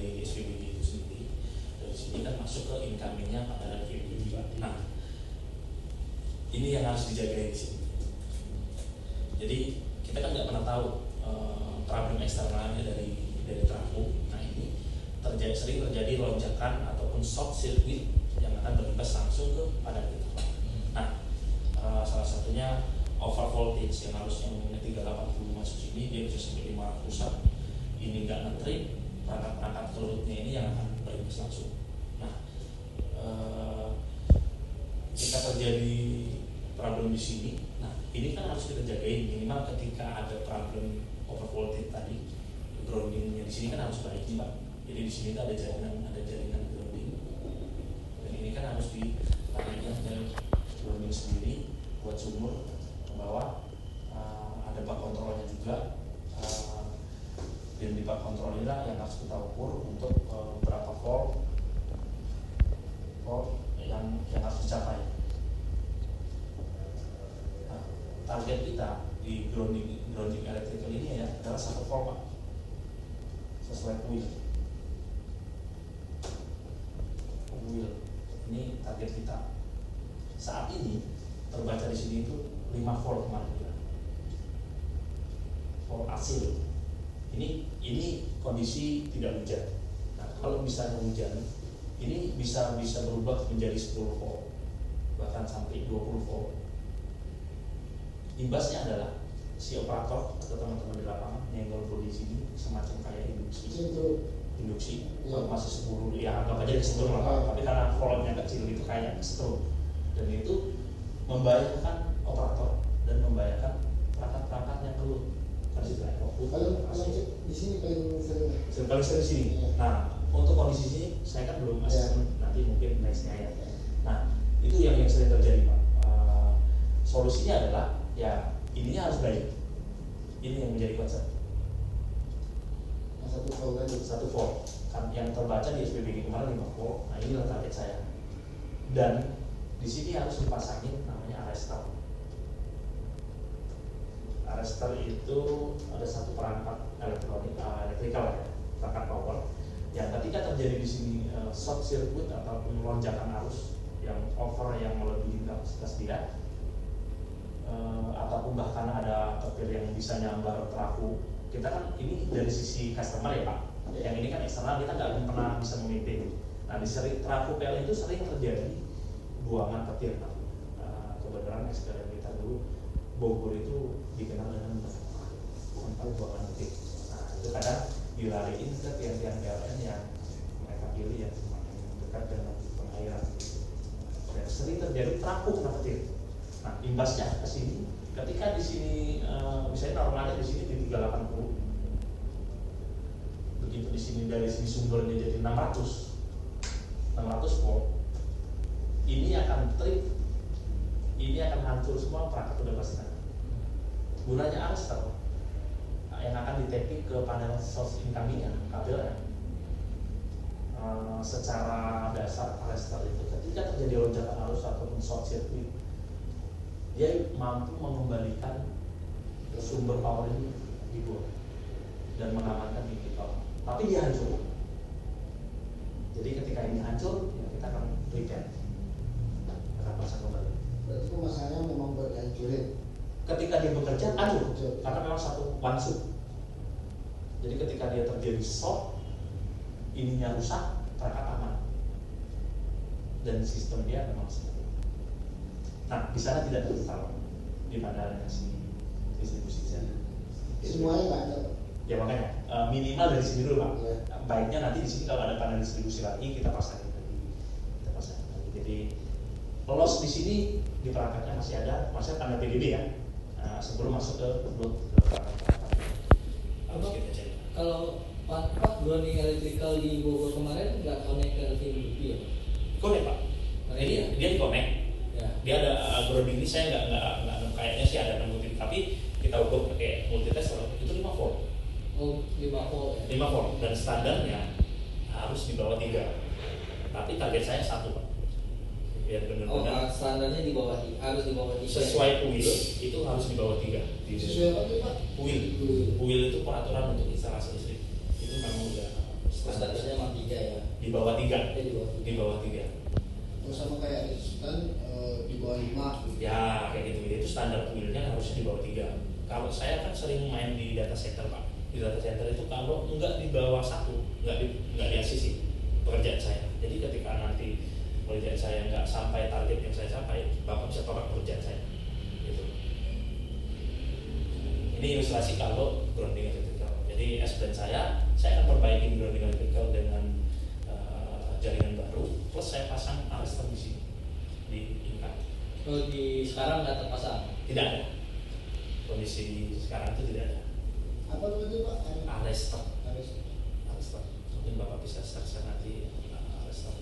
dari SPBG itu sendiri. Dari sini kan masuk ke incoming-nya pada RVB. Nah, ini yang harus dijaga di sini. Jadi kita kan nggak pernah tahu problem eksternalnya dari trafo. Nah, ini sering terjadi lonjakan ataupun short circuit yang akan berimbas langsung ke pada kita. Nah, salah satunya over voltage yang harusnya 380 masuk sini, dia bisa sampai 500-an. Ini nggak nge-trip, perangkat kelurutnya ini yang akan berimbas langsung. Nah, jika terjadi problem di sini, nah ini kan harus kita jagain minimal ketika ada problem over voltage tadi, groundingnya di sini kan harus baik, Pak. Jadi di sini ada jaringan grounding, dan ini kan harus ditarikkan dari grounding sendiri buat sumur ke bawah. Ada bak kontrolnya juga, dan di bak kontrol inilah yang harus kita ukur untuk berapa volt yang harus dicapai. Nah, target kita di grounding electrical ini ya adalah 1 volt, Pak, sesuai kuil. Ini target kita. Saat ini terbaca di sini itu 5 volt kemarin kita. Volt AC. Ini kondisi tidak hujan. Nah, kalau misalnya hujan, ini bisa berubah menjadi 10 volt, bahkan sampai 20 volt. Imbasnya adalah si operator atau teman-teman di lapangan yang nyenggol di sini semacam kayak induksi masih 10 ya anggap aja setrum lah, tapi karena voltnya kecil itu kayak setrum, dan itu membahayakan operator dan membahayakan perangkat-perangkat yang keluar. Kalau di sini paling sering di sini. Nah, untuk kondisi sini saya kan belum asesmen, nanti mungkin nextnya ya. Nah, itu yang sering terjadi, Pak. Solusinya adalah ya ininya harus baik. Ini yang menjadi konsep. 1 volt tadi. 1 volt. Kan yang terbaca di SPBG kemarin 5 volt. Nah, inilah target saya. Dan di sini harus dipasangin namanya arrestor. Arrestor itu ada satu perangkat elektrikal ya, perangkat power yang ketika terjadi di sini short circuit ataupun lonjakan arus yang over yang melebihi kapasitas dia, ataupun bahkan ada petir yang bisa nyambar trafo. Kita kan ini dari sisi customer ya, Pak. Yang ini kan eksternal, kita nggak akan pernah bisa memimpin. Nah, di seri trafo PL itu sering terjadi buangan petir, Pak. Kebetulan eksperimen kita dulu Bogor itu dikenal dengan tempat buangan petir. Nah, itu kadang dilariin ke tiang-tiang PLN yang mereka pilih yang dekat dengan pengairan. Dan sering terjadi trafo kena petir. Nah, imbasnya ke sini. Ketika di sini misalnya normalnya di sini di 380, begitu di sini dari sini sumbernya jadi 600 volt, ini akan trip, ini akan hancur semua perangkat udah pasti. Gunanya arrestor yang akan di-tapping ke panel source incoming-nya, kabelnya. Secara dasar arrestor itu ketika terjadi lonjakan arus ataupun short circuit, dia mampu mengembalikan sumber power ini di bawah dan mengamankan input power. Tapi dia hancur. Jadi ketika ini hancur, ya kita akan repair, akan pasang kembali. Berarti pemasangannya memang buat dihancurin. Ketika dia bekerja hancur, karena memang satu langsung. Jadi ketika dia terjadi short, ininya rusak, perangkat aman, dan sistem dia memang seperti. Nah, di sana tidak tertaruh di mana si distribusi jalan. Semuanya nggak ada. Ya makanya minimal dari sini dulu, Pak. Ya. Baiknya nanti di sini kalau ada panel distribusi lagi kita pasangin lagi. Jadi lolos di sini di perangkatnya masih ada tanda PDB ya. Sebelum masuk ke load ke perangkat. Harus kita cek. Kalau Pak grounding electrical di Bogor kemarin nggak connect ke LVB ya? Connect, Pak. Nah, dia di connect. Ya. Dia ada grounding ini saya nggak kayaknya sih ada 6 multi, tapi kita ukur pakai multitester itu 5 volt. Oh, 5 volt ya? 5 volt dan standarnya harus di bawah 3. Tapi target saya 1, Pak. Biar benar-benar standarnya harus di bawah 3. Sesuai UIL itu harus di bawah 3. Sesuai apa tuh, Pak? UIL itu peraturan untuk instalasi listrik. Itu memang udah standarnya 3 ya. Di bawah 3. Di bawah Di bawah 3. Terus sama kayak resistan di bawah 5 gitu. Ya kayak gitu. Itu standar wheelnya harusnya di bawah 3. Kalau saya kan sering main di data center Pak. Di data center itu kalau enggak di bawah 1, enggak di ACC pekerjaan saya. Jadi ketika nanti pekerjaan saya enggak sampai target yang saya capai, Bapak bisa tolak pekerjaan saya. Gitu. Ini ilustrasi kalau grounding electrical. Jadi S-band saya akan perbaiki grounding electrical dengan jaringan baru, plus saya pasang arrestor di sini di inkat. Kalau di sekarang nggak terpasang? Tidak ada. Kondisi sekarang itu tidak ada. Apa namanya Pak? Arrestor. Arrestor. Mungkin Bapak bisa search nanti arrestor.